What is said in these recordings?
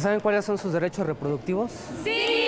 ¿Se saben cuáles son sus derechos reproductivos? ¡Sí!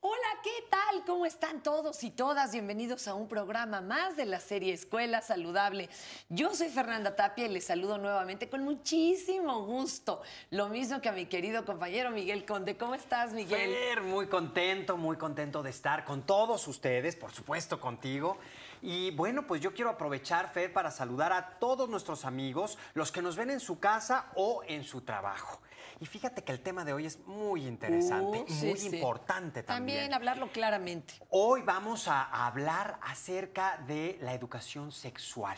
Hola, ¿qué tal? ¿Cómo están todos y todas? Bienvenidos a un programa más de la serie Escuela Saludable. Yo soy Fernanda Tapia y les saludo nuevamente con muchísimo gusto. Lo mismo que a mi querido compañero Miguel Conde. ¿Cómo estás, Miguel? Fer, muy contento de estar con todos ustedes, por supuesto contigo. Y bueno, pues yo quiero aprovechar, Fer, para saludar a todos nuestros amigos, los que nos ven en su casa o en su trabajo. Y fíjate que el tema de hoy es muy interesante, muy importante también. También hablarlo claramente. Hoy vamos a hablar acerca de la educación sexual,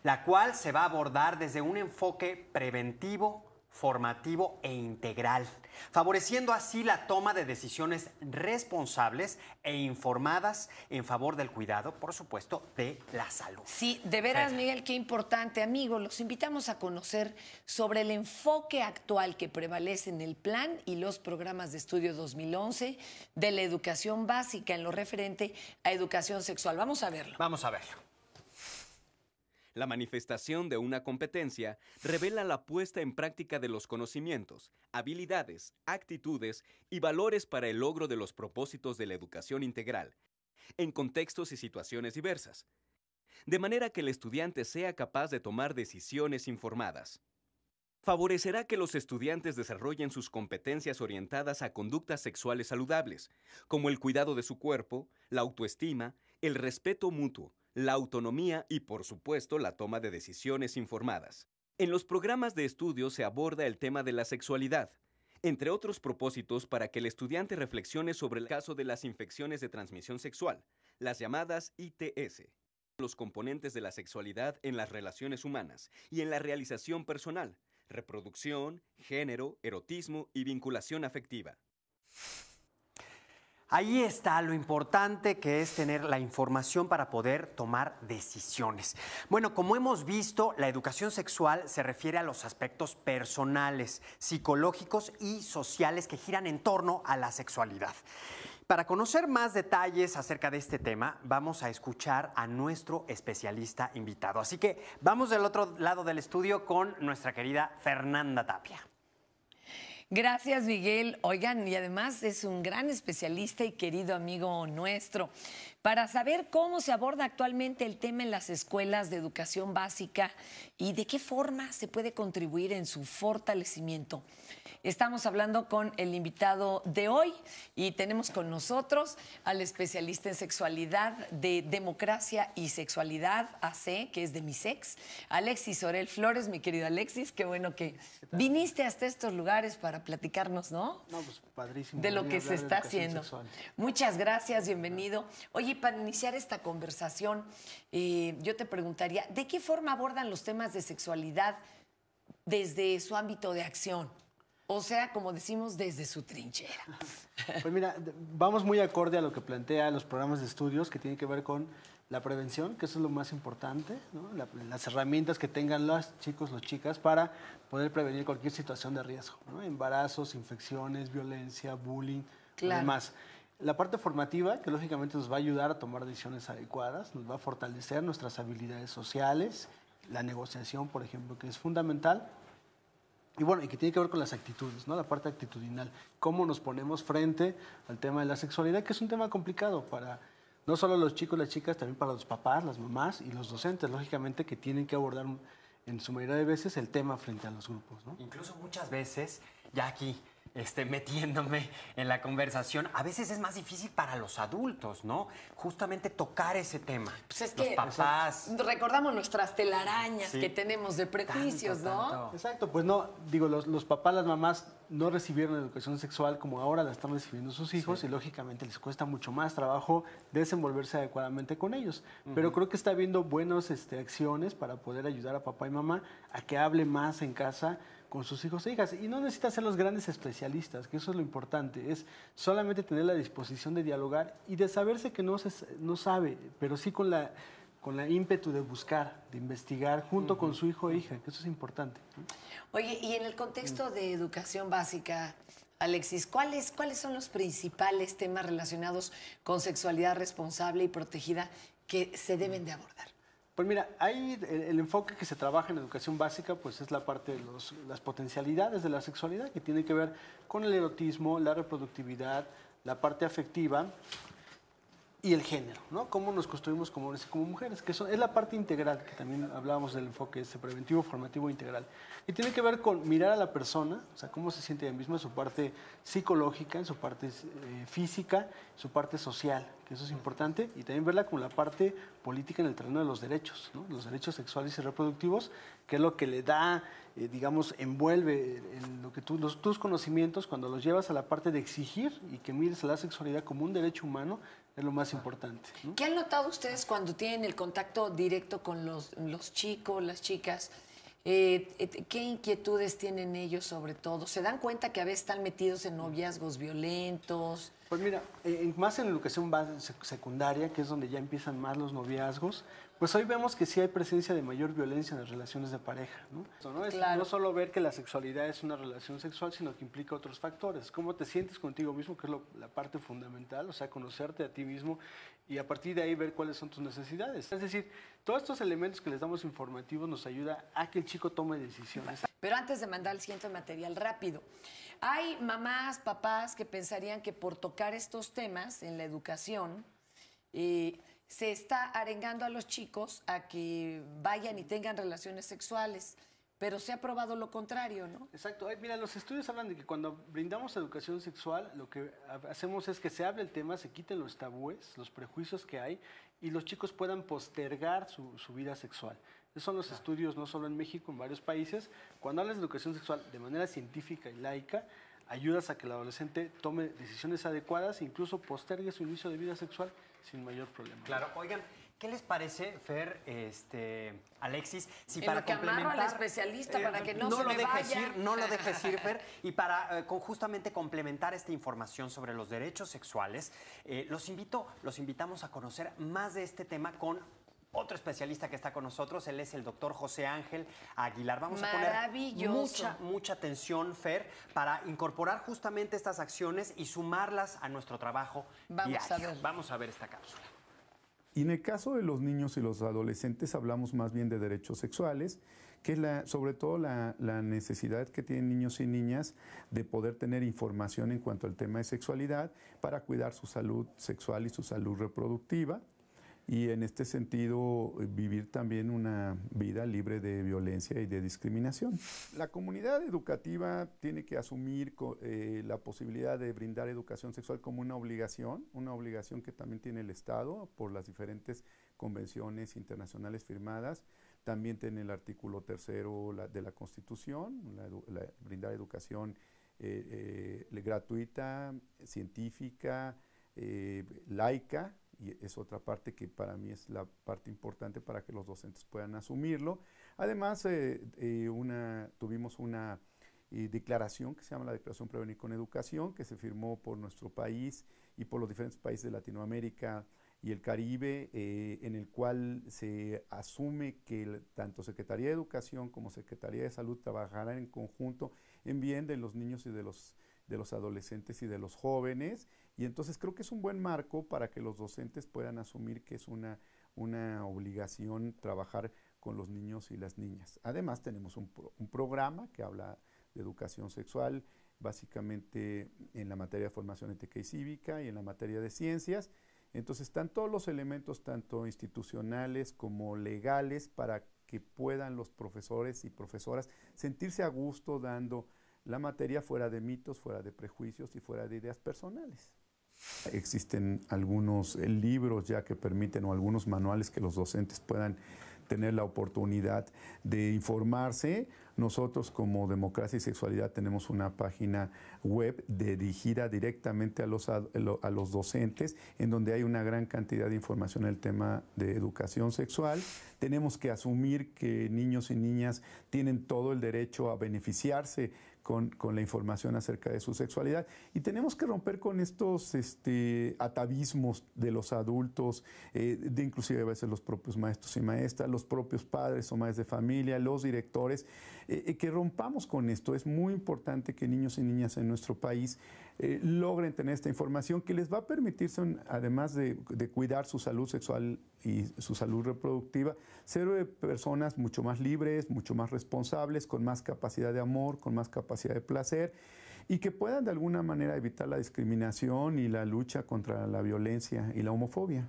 la cual se va a abordar desde un enfoque preventivo, formativo e integral, favoreciendo así la toma de decisiones responsables e informadas en favor del cuidado, por supuesto, de la salud. Sí, de veras, Miguel, qué importante. Amigos, los invitamos a conocer sobre el enfoque actual que prevalece en el plan y los programas de estudio 2011 de la educación básica en lo referente a educación sexual. Vamos a verlo. Vamos a verlo. La manifestación de una competencia revela la puesta en práctica de los conocimientos, habilidades, actitudes y valores para el logro de los propósitos de la educación integral, en contextos y situaciones diversas, de manera que el estudiante sea capaz de tomar decisiones informadas. Favorecerá que los estudiantes desarrollen sus competencias orientadas a conductas sexuales saludables, como el cuidado de su cuerpo, la autoestima, el respeto mutuo, la autonomía y, por supuesto, la toma de decisiones informadas. En los programas de estudio se aborda el tema de la sexualidad, entre otros propósitos para que el estudiante reflexione sobre el caso de las infecciones de transmisión sexual, las llamadas ITS, los componentes de la sexualidad en las relaciones humanas y en la realización personal, reproducción, género, erotismo y vinculación afectiva. Ahí está lo importante que es tener la información para poder tomar decisiones. Bueno, como hemos visto, la educación sexual se refiere a los aspectos personales, psicológicos y sociales que giran en torno a la sexualidad. Para conocer más detalles acerca de este tema, vamos a escuchar a nuestro especialista invitado. Así que vamos del otro lado del estudio con nuestra querida Fernanda Tapia. Gracias, Miguel. Oigan, y además es un gran especialista y querido amigo nuestro. Para saber cómo se aborda actualmente el tema en las escuelas de educación básica y de qué forma se puede contribuir en su fortalecimiento, estamos hablando con el invitado de hoy y tenemos con nosotros al especialista en sexualidad de Democracia y Sexualidad AC, que es de MISEX, Alexis Orel Flores. Mi querido Alexis, qué bueno que viniste hasta estos lugares para platicarnos, ¿no? No, pues padrísimo. De lo que se está haciendo. Sexual. Muchas gracias, bienvenido. Oye, para iniciar esta conversación, yo te preguntaría, ¿de qué forma abordan los temas de sexualidad desde su ámbito de acción? O sea, como decimos, desde su trinchera. Pues mira, vamos muy acorde a lo que plantean los programas de estudios que tienen que ver con la prevención, que eso es lo más importante, ¿no? Las herramientas que tengan los chicos, las chicas, para poder prevenir cualquier situación de riesgo, ¿no? Embarazos, infecciones, violencia, bullying, Claro. además. La parte formativa, que lógicamente nos va a ayudar a tomar decisiones adecuadas, nos va a fortalecer nuestras habilidades sociales, la negociación, por ejemplo, que es fundamental. Y bueno, y que tiene que ver con las actitudes, ¿no? La parte actitudinal. Cómo nos ponemos frente al tema de la sexualidad, que es un tema complicado para no solo los chicos, las chicas, también para los papás, las mamás y los docentes, lógicamente, que tienen que abordar en su mayoría de veces el tema frente a los grupos, ¿no? Incluso muchas veces, ya aquí, metiéndome en la conversación, a veces es más difícil para los adultos, ¿no? Justamente tocar ese tema. Pues es los que papás. recordamos nuestras telarañas Sí. que tenemos de prejuicios, Tanto, ¿no? tanto. Exacto, pues no, digo, los papás, las mamás no recibieron educación sexual como ahora la están recibiendo sus hijos y lógicamente les cuesta mucho más trabajo desenvolverse adecuadamente con ellos. Pero creo que está habiendo buenas acciones para poder ayudar a papá y mamá a que hable más en casa con sus hijos e hijas. Y no necesita ser los grandes especialistas, que eso es lo importante, es solamente tener la disposición de dialogar y de saberse que no sabe, pero sí con la ímpetu de buscar, de investigar junto con su hijo e hija, que eso es importante. Oye, y en el contexto de educación básica, Alexis, ¿cuáles son los principales temas relacionados con sexualidad responsable y protegida que se deben de abordar? Pues mira, ahí el enfoque que se trabaja en educación básica pues es la parte de las potencialidades de la sexualidad, que tiene que ver con el erotismo, la reproductividad, la parte afectiva y el género, ¿no? Cómo nos construimos como hombres y como mujeres, que eso es la parte integral, que también hablábamos del enfoque preventivo, formativo, integral. Y tiene que ver con mirar a la persona, o sea, cómo se siente ella misma, su parte psicológica, en su parte física, su parte social, que eso es importante, y también verla con la parte política en el terreno de los derechos, ¿no? Los derechos sexuales y reproductivos, que es lo que le da, digamos, envuelve en lo que tus conocimientos, cuando los llevas a la parte de exigir y que mires a la sexualidad como un derecho humano, es lo más importante, ¿no? ¿Qué han notado ustedes cuando tienen el contacto directo con los chicos, las chicas? ¿Qué inquietudes tienen ellos sobre todo? ¿Se dan cuenta que a veces están metidos en noviazgos violentos? Pues mira, más en educación secundaria, que es donde ya empiezan más los noviazgos, pues hoy vemos que sí hay presencia de mayor violencia en las relaciones de pareja, ¿no? Claro. No solo ver que la sexualidad es una relación sexual, sino que implica otros factores. Cómo te sientes contigo mismo, que es la parte fundamental, o sea, conocerte a ti mismo y a partir de ahí ver cuáles son tus necesidades. Es decir, todos estos elementos que les damos informativos nos ayuda a que el chico tome decisiones. Pero antes de mandar el siguiente material rápido, hay mamás, papás que pensarían que por tocar estos temas en la educación se está arengando a los chicos a que vayan y tengan relaciones sexuales, pero se ha probado lo contrario, ¿no? Exacto. Ay, mira, los estudios hablan de que cuando brindamos educación sexual, lo que hacemos es que se hable el tema, se quiten los tabúes, los prejuicios que hay y los chicos puedan postergar su vida sexual. Esos son los estudios, no solo en México, en varios países. Cuando hablas de educación sexual de manera científica y laica, ayudas a que el adolescente tome decisiones adecuadas e incluso postergue su inicio de vida sexual sin mayor problema. Claro, oigan, ¿qué les parece, Fer, Alexis, si En para lo que amarro complementar... al especialista para que no se lo me dejes vaya. ir, no lo dejes ir, Fer, y para justamente complementar esta información sobre los derechos sexuales, los invitamos a conocer más de este tema con otro especialista que está con nosotros. Él es el doctor José Ángel Aguilar. Vamos a poner mucha atención, Fer, para incorporar justamente estas acciones y sumarlas a nuestro trabajo diario. Vamos a ver esta cápsula. Y en el caso de los niños y los adolescentes hablamos más bien de derechos sexuales, que es sobre todo la necesidad que tienen niños y niñas de poder tener información en cuanto al tema de sexualidad para cuidar su salud sexual y su salud reproductiva. Y en este sentido, vivir también una vida libre de violencia y de discriminación. La comunidad educativa tiene que asumir la posibilidad de brindar educación sexual como una obligación que también tiene el Estado por las diferentes convenciones internacionales firmadas. También tiene el artículo 3º de la Constitución, brindar educación gratuita, científica, laica. Y es otra parte que para mí es la parte importante para que los docentes puedan asumirlo. Además, tuvimos una declaración que se llama la Declaración Prevenir con Educación, que se firmó por nuestro país y por los diferentes países de Latinoamérica y el Caribe, en el cual se asume que tanto Secretaría de Educación como Secretaría de Salud trabajarán en conjunto en bien de los niños y de los adolescentes y de los jóvenes, y entonces creo que es un buen marco para que los docentes puedan asumir que es una obligación trabajar con los niños y las niñas. Además tenemos un programa que habla de educación sexual, básicamente en la materia de formación ética y cívica y en la materia de ciencias. Entonces están todos los elementos, tanto institucionales como legales, para que puedan los profesores y profesoras sentirse a gusto dando la materia fuera de mitos, fuera de prejuicios y fuera de ideas personales. Existen algunos libros ya que permiten o algunos manuales que los docentes puedan tener la oportunidad de informarse. Nosotros como Democracia y Sexualidad tenemos una página web dirigida directamente a los docentes, en donde hay una gran cantidad de información en el tema de educación sexual. Tenemos que asumir que niños y niñas tienen todo el derecho a beneficiarse con la información acerca de su sexualidad, y tenemos que romper con estos atavismos de los adultos, de inclusive a veces los propios maestros y maestras, los propios padres o madres de familia, los directores, que rompamos con esto. Es muy importante que niños y niñas en nuestro país logren tener esta información que les va a permitir, además de cuidar su salud sexual y su salud reproductiva, ser personas mucho más libres, mucho más responsables, con más capacidad de amor, con más capacidad de placer, y que puedan de alguna manera evitar la discriminación y la lucha contra la violencia y la homofobia.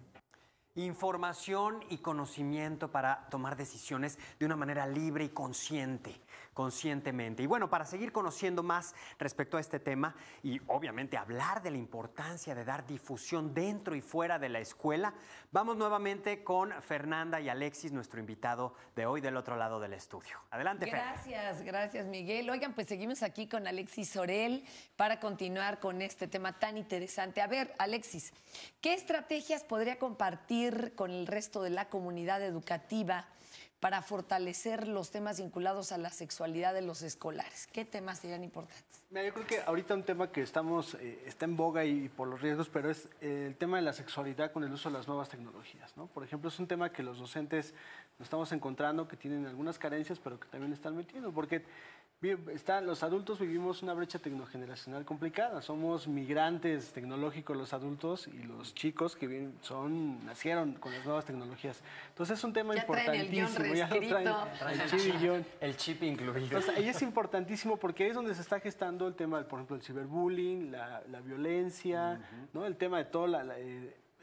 Información y conocimiento para tomar decisiones de una manera libre y conscientemente. Y bueno, para seguir conociendo más respecto a este tema y obviamente hablar de la importancia de dar difusión dentro y fuera de la escuela, vamos nuevamente con Fernanda y Alexis, nuestro invitado de hoy del otro lado del estudio. Adelante, Fer. Gracias, Miguel. Oigan, pues seguimos aquí con Alexis Sorel para continuar con este tema tan interesante. A ver, Alexis, ¿qué estrategias podría compartir con el resto de la comunidad educativa para fortalecer los temas vinculados a la sexualidad de los escolares? ¿Qué temas serían importantes? Mira, yo creo que ahorita un tema que está en boga y por los riesgos, pero es el tema de la sexualidad con el uso de las nuevas tecnologías, ¿no? Por ejemplo, es un tema que los docentes nos estamos encontrando que tienen algunas carencias, pero que también están metiendo, porque los adultos vivimos una brecha tecnogeneracional complicada. Somos migrantes tecnológicos los adultos, y los chicos que nacieron con las nuevas tecnologías. Entonces es un tema importantísimo. Ya lo traen el chip incluido. Entonces, ahí es importantísimo porque ahí es donde se está gestando el tema, por ejemplo, del ciberbullying, la violencia, ¿no? El tema de todo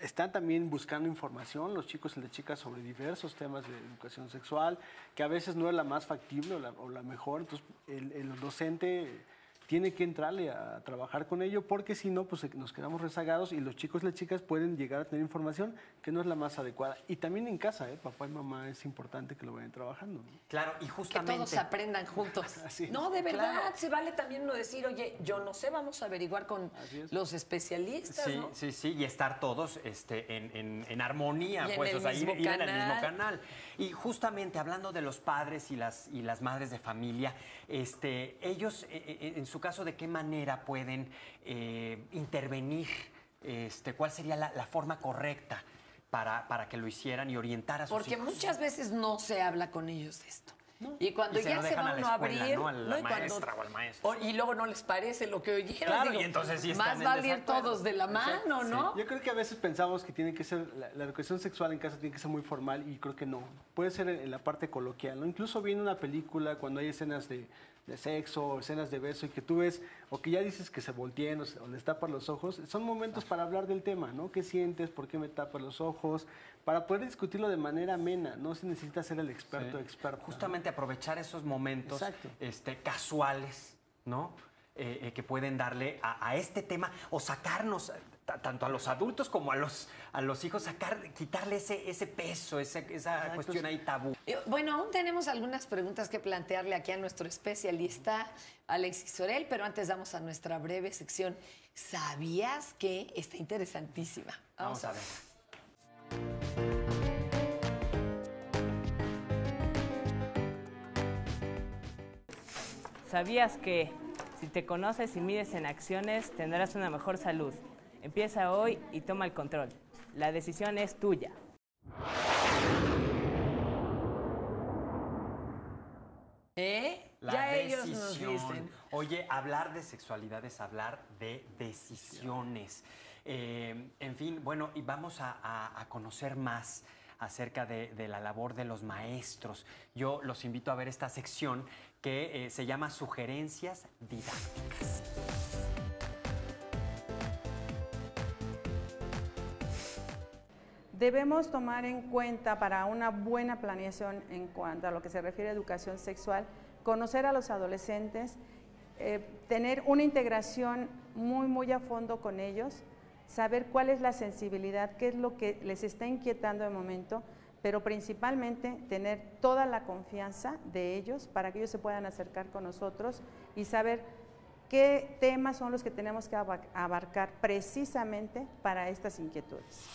están también buscando información, los chicos y las chicas, sobre diversos temas de educación sexual, que a veces no es la más factible o la mejor. Entonces, el docente tiene que entrarle a trabajar con ello, porque si no, pues nos quedamos rezagados y los chicos y las chicas pueden llegar a tener información que no es la más adecuada. Y también en casa, papá y mamá, es importante que lo vayan trabajando, ¿no? Claro, y justamente... Que todos aprendan juntos. No, de verdad, claro. Se vale también uno decir, oye, yo no sé, vamos a averiguar con los especialistas, sí, ¿no? Sí, y estar todos en armonía, y pues, ir en el mismo canal. Y justamente hablando de los padres y las madres de familia, ellos, en su caso, ¿de qué manera pueden intervenir? ¿Cuál sería la forma correcta para que lo hicieran y orientar a sus hijos? Porque muchas veces no se habla con ellos de esto. No. Y cuando ya se va uno a abrir, ¿no? A la maestra o al maestro. Y luego no les parece lo que oyeron. Claro, y entonces sí están más vale ir todos de la mano, ¿no? Sí. Yo creo que a veces pensamos que tiene que ser, la educación sexual en casa tiene que ser muy formal, y creo que no. Puede ser en la parte coloquial, ¿no? Incluso viendo una película, cuando hay escenas de sexo o escenas de beso y que tú ves, o que ya dices que se volteen o les tapas los ojos, son momentos para hablar del tema, ¿no? ¿Qué sientes? ¿Por qué me tapas los ojos? Para poder discutirlo de manera amena, no se necesita ser el experto. Justamente aprovechar esos momentos casuales, ¿no? Que pueden darle a este tema, o sacarnos tanto a los adultos como a los hijos, quitarle ese peso, esa cuestión ahí tabú. Bueno, aún tenemos algunas preguntas que plantearle aquí a nuestro especialista Alexis Sorel, pero antes vamos a nuestra breve sección. ¿Sabías que? Está interesantísima. Vamos a ver. ¿Sabías que si te conoces y mides en acciones, tendrás una mejor salud? Empieza hoy y toma el control. La decisión es tuya. Ya ellos nos dicen. Oye, hablar de sexualidad es hablar de decisiones. En fin, bueno, y vamos a conocer más acerca de la labor de los maestros. Yo los invito a ver esta sección que se llama Sugerencias Didácticas. Debemos tomar en cuenta, para una buena planeación en cuanto a lo que se refiere a educación sexual, conocer a los adolescentes tener una integración muy a fondo con ellos, saber cuál es la sensibilidad, qué es lo que les está inquietando de momento, pero principalmente tener toda la confianza de ellos para que ellos se puedan acercar con nosotros y saber qué temas son los que tenemos que abarcar precisamente para estas inquietudes.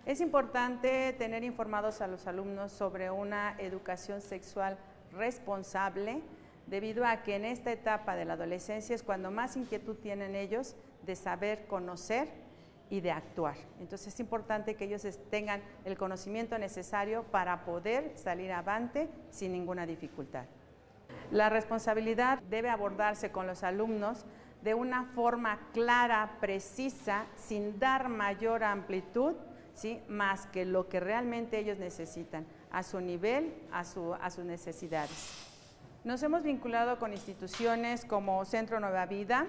Es importante tener informados a los alumnos sobre una educación sexual responsable, debido a que en esta etapa de la adolescencia es cuando más inquietud tienen ellos de saber conocer y de actuar. Entonces es importante que ellos tengan el conocimiento necesario para poder salir avante sin ninguna dificultad. La responsabilidad debe abordarse con los alumnos de una forma clara, precisa, sin dar mayor amplitud, ¿sí?, más que lo que realmente ellos necesitan, a su nivel, a sus necesidades. Nos hemos vinculado con instituciones como Centro Nueva Vida,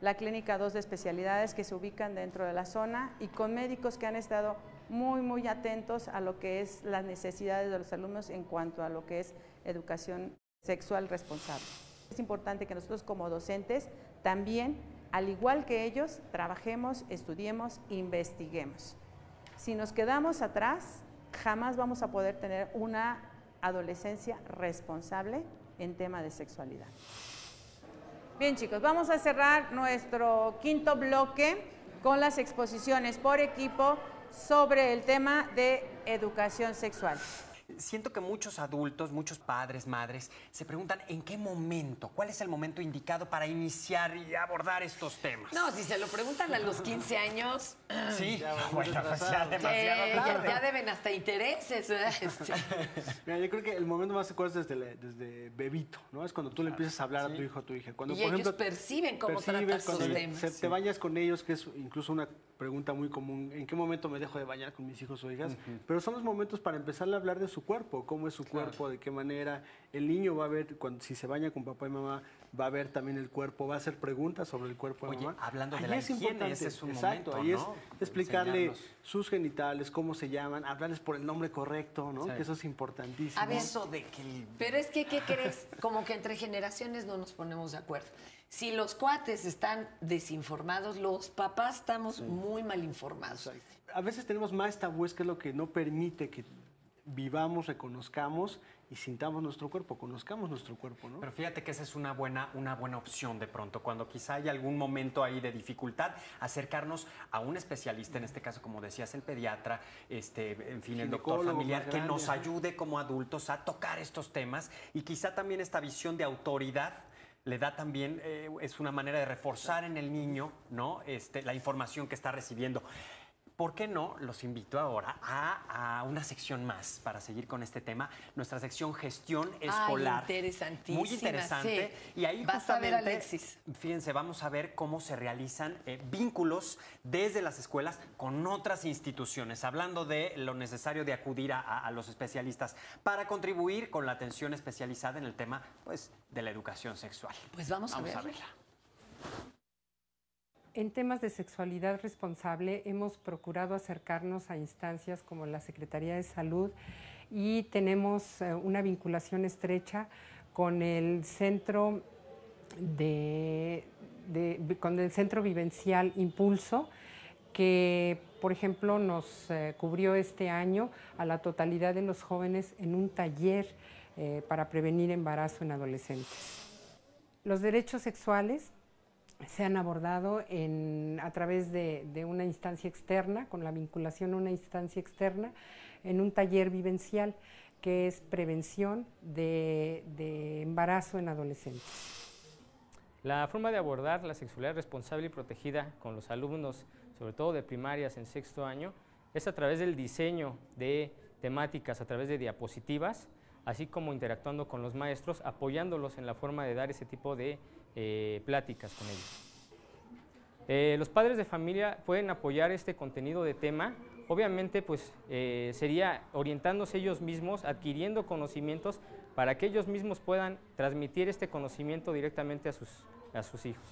la Clínica 2 de Especialidades que se ubican dentro de la zona y con médicos que han estado muy atentos a lo que es las necesidades de los alumnos en cuanto a lo que es educación sexual responsable. Es importante que nosotros como docentes también, al igual que ellos, trabajemos, estudiemos, investiguemos. Si nos quedamos atrás, jamás vamos a poder tener una adolescencia responsable en tema de sexualidad. Bien, chicos, vamos a cerrar nuestro quinto bloque con las exposiciones por equipo sobre el tema de educación sexual. Siento que muchos adultos, muchos padres, madres, se preguntan en qué momento, cuál es el momento indicado para iniciar y abordar estos temas. No, si se lo preguntan a los 15 años, Sí, Ya, bueno, pues ya demasiado ya, tarde. ya deben hasta intereses, ¿verdad? Mira, yo creo que el momento más adecuado es desde bebito, ¿no? Es cuando tú le empiezas a hablar a tu hijo o a tu hija. Cuando, Y ellos perciben cómo tratar sus cuando temas. te bañas con ellos, que es incluso una pregunta muy común, ¿en qué momento me dejo de bañar con mis hijos o hijas? Pero son los momentos para empezar a hablar de su cuerpo, cómo es su cuerpo, de qué manera. El niño va a ver, si se baña con papá y mamá, va a ver también el cuerpo, va a hacer preguntas sobre el cuerpo de Oye, mamá. hablando de Ahí la es higiene, importante, ese es un exacto, momento, ahí es ¿no? explicarle Enseñarlos. sus genitales, cómo se llaman, hablarles por el nombre correcto, ¿no? Sí. Que eso es importantísimo. A ver, Eso de que pero es que, ¿qué crees? Como que entre generaciones no nos ponemos de acuerdo. Si los cuates están desinformados, los papás estamos muy mal informados. A veces tenemos más tabúes, que es lo que no permite que vivamos, reconozcamos y sintamos nuestro cuerpo, conozcamos nuestro cuerpo, ¿no? Pero fíjate que esa es una buena opción de pronto, cuando quizá hay algún momento ahí de dificultad, acercarnos a un especialista, en este caso, como decías, el pediatra, en fin, el doctor Ginecólogo familiar, más que grande, nos ajá. ayude como adultos a tocar estos temas y quizá también esta visión de autoridad le da también, es una manera de reforzar en el niño, ¿no? La información que está recibiendo. ¿Por qué no? Los invito ahora a una sección más para seguir con este tema, nuestra sección Gestión Escolar. Interesantísima, Muy interesante. sí. Y ahí Vas a ver, justamente, Alexis. fíjense, vamos a ver cómo se realizan vínculos desde las escuelas con otras instituciones, hablando de lo necesario de acudir a los especialistas para contribuir con la atención especializada en el tema, pues, de la educación sexual. Pues vamos a verla. En temas de sexualidad responsable hemos procurado acercarnos a instancias como la Secretaría de Salud y tenemos una vinculación estrecha con el Centro con el Centro Vivencial Impulso, que, por ejemplo, nos cubrió este año a la totalidad de los jóvenes en un taller para prevenir embarazo en adolescentes. Los derechos sexuales se han abordado a través de una instancia externa, con la vinculación a una instancia externa, en un taller vivencial que es prevención de embarazo en adolescentes. La forma de abordar la sexualidad responsable y protegida con los alumnos, sobre todo de primarias en sexto año, es a través del diseño de temáticas, a través de diapositivas, así como interactuando con los maestros, apoyándolos en la forma de dar ese tipo de pláticas con ellos. Los padres de familia pueden apoyar este contenido de tema, obviamente pues sería orientándose ellos mismos, adquiriendo conocimientos para que ellos mismos puedan transmitir este conocimiento directamente a sus hijos.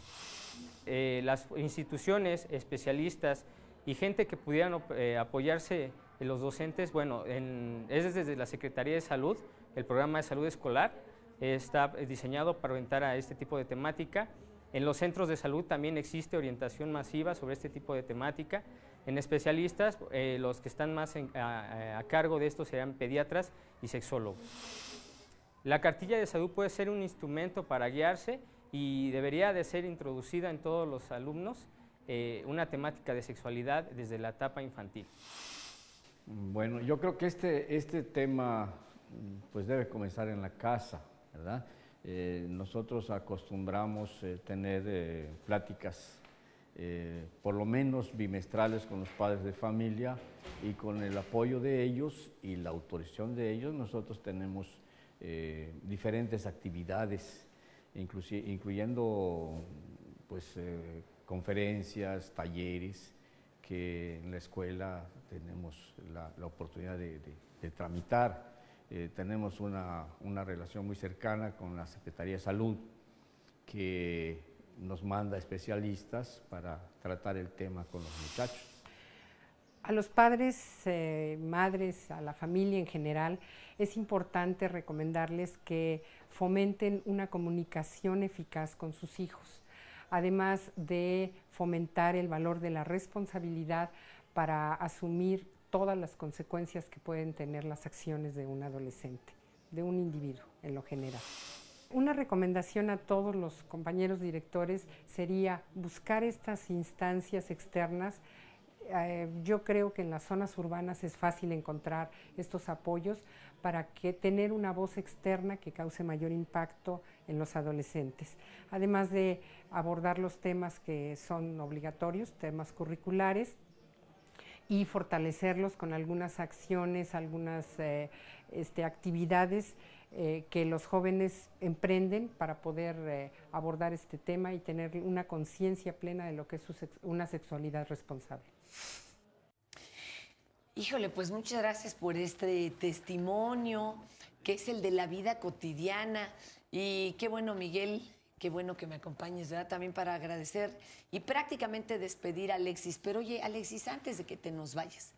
Las instituciones, especialistas y gente que pudieran apoyarse en los docentes, bueno, es desde la Secretaría de Salud, el programa de salud escolar, está diseñado para orientar a este tipo de temática. En los centros de salud también existe orientación masiva sobre este tipo de temática. En especialistas, los que están más a cargo de esto serán pediatras y sexólogos. La cartilla de salud puede ser un instrumento para guiarse y debería de ser introducida en todos los alumnos una temática de sexualidad desde la etapa infantil. Bueno, yo creo que este tema pues debe comenzar en la casa, ¿verdad? Nosotros acostumbramos tener pláticas por lo menos bimestrales con los padres de familia, y con el apoyo de ellos y la autorización de ellos nosotros tenemos diferentes actividades, incluyendo pues, conferencias, talleres que en la escuela tenemos la oportunidad de tramitar. Tenemos una relación muy cercana con la Secretaría de Salud, que nos manda especialistas para tratar el tema con los muchachos. A los padres, madres, a la familia en general, es importante recomendarles que fomenten una comunicación eficaz con sus hijos, además de fomentar el valor de la responsabilidad para asumir todas las consecuencias que pueden tener las acciones de un adolescente, de un individuo en lo general. Una recomendación a todos los compañeros directores sería buscar estas instancias externas. Yo creo que en las zonas urbanas es fácil encontrar estos apoyos para tener una voz externa que cause mayor impacto en los adolescentes, además de abordar los temas que son obligatorios, temas curriculares, y fortalecerlos con algunas acciones, algunas actividades que los jóvenes emprenden para poder abordar este tema y tener una conciencia plena de lo que es una sexualidad responsable. Híjole, pues muchas gracias por este testimonio, que es el de la vida cotidiana. Y qué bueno, Miguel, qué bueno que me acompañes, ¿verdad? También para agradecer y prácticamente despedir a Alexis. Pero oye, Alexis, antes de que te nos vayas,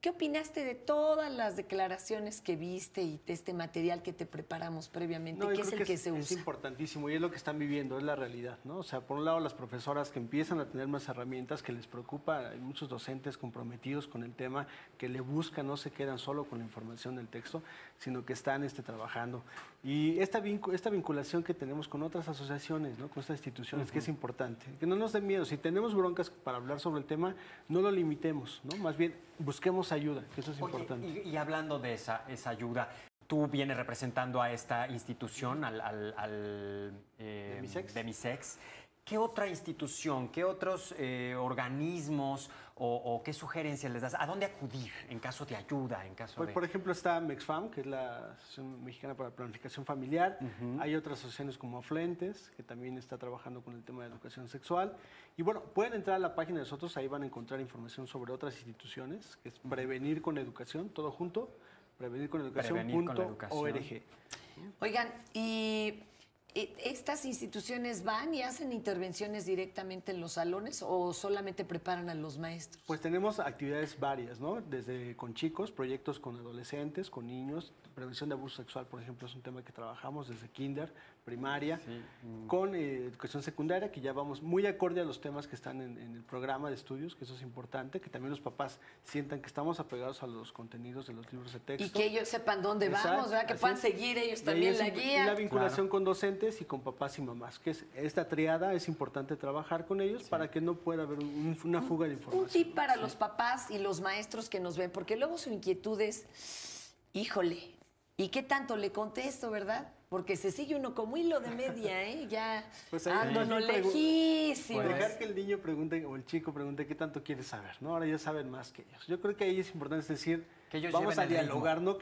¿qué opinaste de todas las declaraciones que viste y de este material que te preparamos previamente? ¿Qué es el que se usa? Es importantísimo y es lo que están viviendo, es la realidad, ¿no? O sea, por un lado las profesoras que empiezan a tener más herramientas, que les preocupa, hay muchos docentes comprometidos con el tema, que le buscan, no se quedan solo con la información del texto, sino que están trabajando. Y esta vinculación que tenemos con otras asociaciones, ¿no? Con estas instituciones, que es importante. Que no nos den miedo, si tenemos broncas para hablar sobre el tema, no lo limitemos, ¿no? Más bien busquemos ayuda, que eso es importante. Y hablando de esa ayuda, tú vienes representando a esta institución, ¿Demisex? Demisex. ¿Qué otra institución, qué otros organismos o qué sugerencias les das? ¿A dónde acudir en caso de ayuda? Pues, por ejemplo, está MEXFAM, que es la Asociación Mexicana para la Planificación Familiar. Hay otras asociaciones como Afluentes, que también está trabajando con el tema de educación sexual. Y bueno, pueden entrar a la página de nosotros, ahí van a encontrar información sobre otras instituciones, que es Prevenir con Educación, todo junto, prevenirconeducación.org. Oigan, y ¿estas instituciones van y hacen intervenciones directamente en los salones o solamente preparan a los maestros? Pues tenemos actividades varias, ¿no? Desde con chicos, proyectos con adolescentes, con niños. Prevención de abuso sexual, por ejemplo, es un tema que trabajamos desde kinder, primaria, con educación secundaria, que ya vamos muy acorde a los temas que están en el programa de estudios, que eso es importante, que también los papás sientan que estamos apegados a los contenidos de los libros de texto. Y que ellos sepan dónde vamos, ¿verdad? Que puedan seguir ellos también la guía. Y la vinculación con docentes y con papás y mamás, que es esta triada, es importante trabajar con ellos para que no pueda haber una fuga de información. Un tip para los papás y los maestros que nos ven, porque luego su inquietud es, híjole, ¿y qué tanto le contesto, verdad? Porque se sigue uno como hilo de media, ¿eh? Ya pues ando no lejísimos. Dejar que el niño pregunte o el chico pregunte qué tanto quiere saber, ¿no? Ahora ya saben más que ellos. Yo creo que ahí es importante decir, que ellos vamos a dialogar, no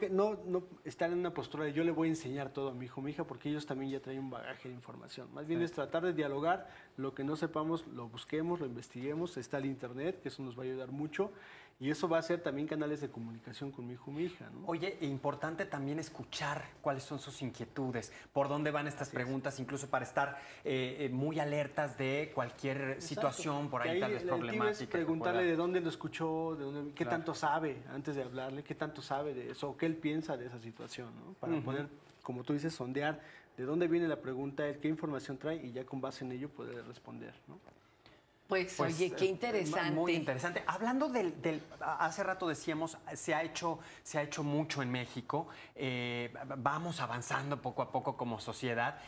estar en una postura de yo le voy a enseñar todo a mi hijo o mi hija, porque ellos también ya traen un bagaje de información. Más bien es tratar de dialogar, lo que no sepamos lo busquemos, lo investiguemos, está el internet, que eso nos va a ayudar mucho. Y eso va a ser también canales de comunicación con mi hijo o mi hija, ¿no? Oye, importante también escuchar cuáles son sus inquietudes, por dónde van estas preguntas, incluso para estar muy alertas de cualquier situación por ahí tal vez problemática. Preguntarle de dónde lo escuchó, qué tanto sabe antes de hablarle, qué tanto sabe de eso, o qué él piensa de esa situación, ¿no? Para poder, como tú dices, sondear de dónde viene la pregunta, qué información trae y ya con base en ello poder responder, ¿no? Pues oye, qué interesante. Muy interesante. Hablando hace rato decíamos, se ha hecho mucho en México, vamos avanzando poco a poco como sociedad,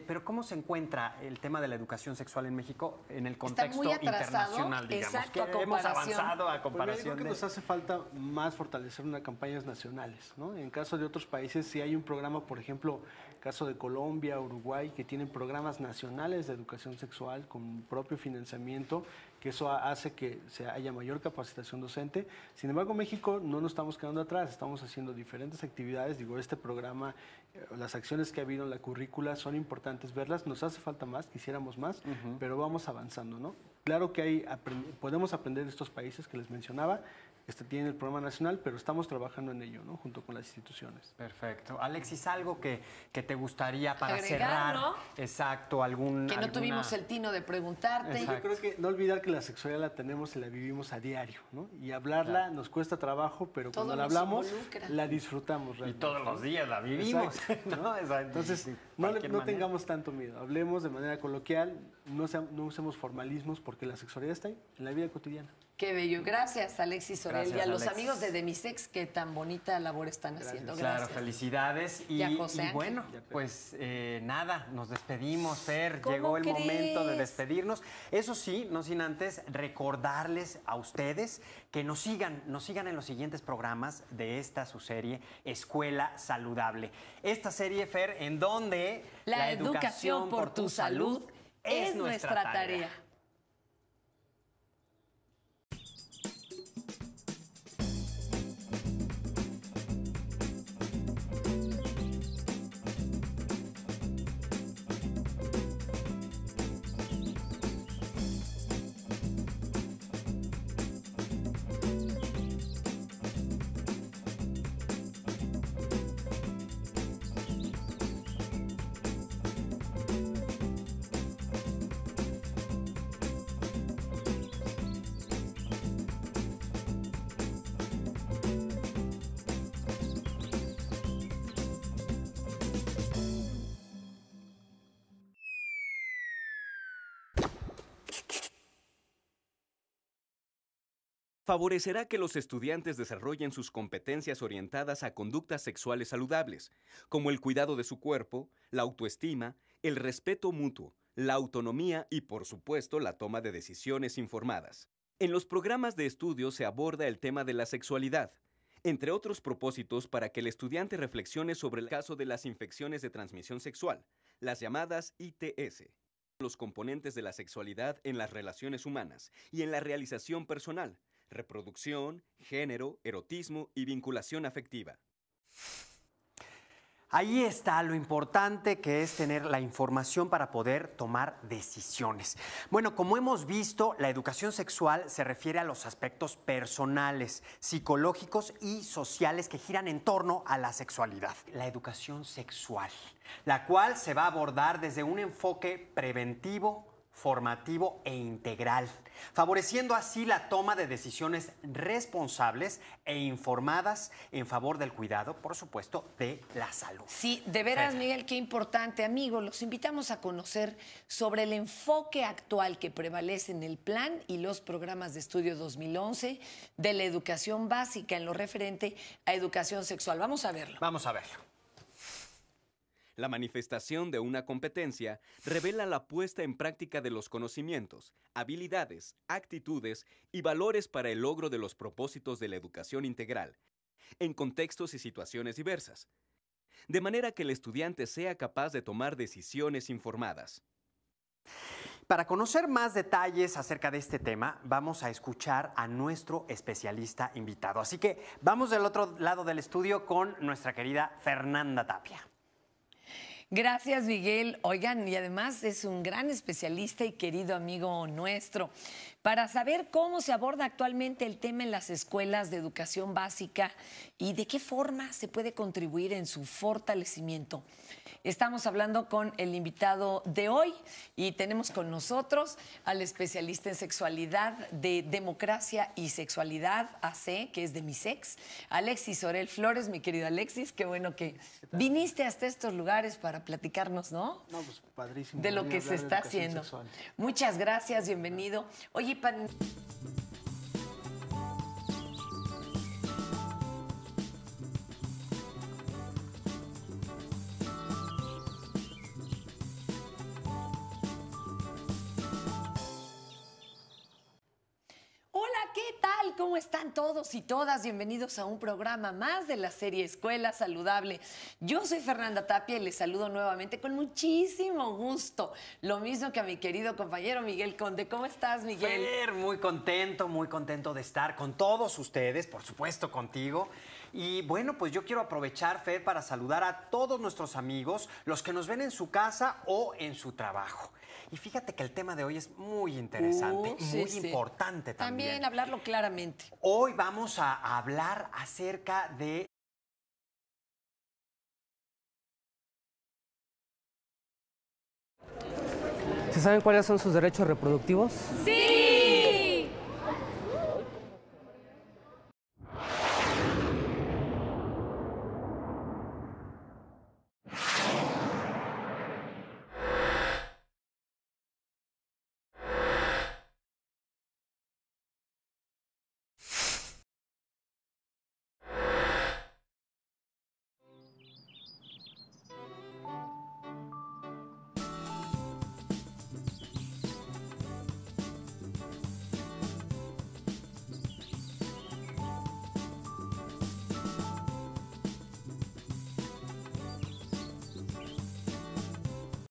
pero ¿cómo se encuentra el tema de la educación sexual en México en el contexto muy atrasado, internacional, digamos? exacto, Que hemos avanzado a comparación Yo creo que nos hace falta más fortalecer unas campañas nacionales, ¿no? En caso de otros países, sí hay un programa, por ejemplo, caso de Colombia, Uruguay, que tienen programas nacionales de educación sexual con propio financiamiento, que eso hace que haya mayor capacitación docente. Sin embargo, México no nos estamos quedando atrás, estamos haciendo diferentes actividades. Digo, este programa, las acciones que ha habido en la currícula son importantes verlas, nos hace falta más, quisiéramos más, pero vamos avanzando, ¿no? Claro que podemos aprender de estos países que les mencionaba, tienen el programa nacional, pero estamos trabajando en ello, ¿no? Junto con las instituciones. Perfecto. Alexis, algo que te gustaría para agregar, cerrar. ¿no? Exacto, que no tuvimos el tino de preguntarte. Yo creo que no olvidar que la sexualidad la tenemos y la vivimos a diario, ¿no? Y hablarla nos cuesta trabajo, pero cuando la hablamos, la disfrutamos realmente. Y todos los días la vivimos. Exacto, ¿no? Entonces, no tengamos tanto miedo. Hablemos de manera coloquial, no usemos formalismos, porque la sexualidad está ahí, en la vida cotidiana. Qué bello. Gracias, Alexis Sorel. Gracias, y a los Alexis. amigos de Demisex que tan bonita labor están haciendo. Gracias. Claro, felicidades. Y José Ángel. bueno, pues nada, nos despedimos, Fer. ¿Cómo Llegó el crees? momento de despedirnos. Eso sí, no sin antes recordarles a ustedes que nos sigan en los siguientes programas de esta su serie Escuela Saludable. Esta serie, Fer, en donde la educación por tu salud es nuestra tarea. Favorecerá que los estudiantes desarrollen sus competencias orientadas a conductas sexuales saludables, como el cuidado de su cuerpo, la autoestima, el respeto mutuo, la autonomía y, por supuesto, la toma de decisiones informadas. En los programas de estudio se aborda el tema de la sexualidad, entre otros propósitos para que el estudiante reflexione sobre el caso de las infecciones de transmisión sexual, las llamadas ITS, los componentes de la sexualidad en las relaciones humanas y en la realización personal, reproducción, género, erotismo y vinculación afectiva. Ahí está lo importante que es tener la información para poder tomar decisiones. Bueno, como hemos visto, la educación sexual se refiere a los aspectos personales, psicológicos y sociales que giran en torno a la sexualidad. La educación sexual, la cual se va a abordar desde un enfoque preventivo, formativo e integral, favoreciendo así la toma de decisiones responsables e informadas en favor del cuidado, por supuesto, de la salud. Sí, de veras, Miguel, qué importante. Amigos, los invitamos a conocer sobre el enfoque actual que prevalece en el plan y los programas de estudio 2011 de la educación básica en lo referente a educación sexual. Vamos a verlo. Vamos a verlo. La manifestación de una competencia revela la puesta en práctica de los conocimientos, habilidades, actitudes y valores para el logro de los propósitos de la educación integral, en contextos y situaciones diversas, de manera que el estudiante sea capaz de tomar decisiones informadas. Para conocer más detalles acerca de este tema, vamos a escuchar a nuestro especialista invitado. Así que vamos del otro lado del estudio con nuestra querida Fernanda Tapia. Gracias, Miguel. Oigan, y además es un gran especialista y querido amigo nuestro. Para saber cómo se aborda actualmente el tema en las escuelas de educación básica y de qué forma se puede contribuir en su fortalecimiento. Estamos hablando con el invitado de hoy y tenemos con nosotros al especialista en sexualidad de Democracia y Sexualidad AC, que es Demisex, Alexis Sorel Flores. Mi querido Alexis, qué bueno que viniste hasta estos lugares para para platicarnos, ¿no? No, pues padrísimo. De lo venir a que se hablar de está educación haciendo. sexual. Muchas gracias, bienvenido. Oye, Hola, ¿qué tal? ¿Cómo están todos y todas? Bienvenidos a un programa más de la serie Escuela Saludable. Yo soy Fernanda Tapia y les saludo nuevamente con muchísimo gusto. Lo mismo que a mi querido compañero Miguel Conde. ¿Cómo estás, Miguel? Fer, muy contento de estar con todos ustedes, por supuesto contigo. Y bueno, pues yo quiero aprovechar, Fer, para saludar a todos nuestros amigos, los que nos ven en su casa o en su trabajo. Y fíjate que el tema de hoy es muy interesante, Sí, muy sí. importante también. También hablarlo claramente. Hoy vamos a hablar acerca de... ¿Se saben cuáles son sus derechos reproductivos? ¡Sí!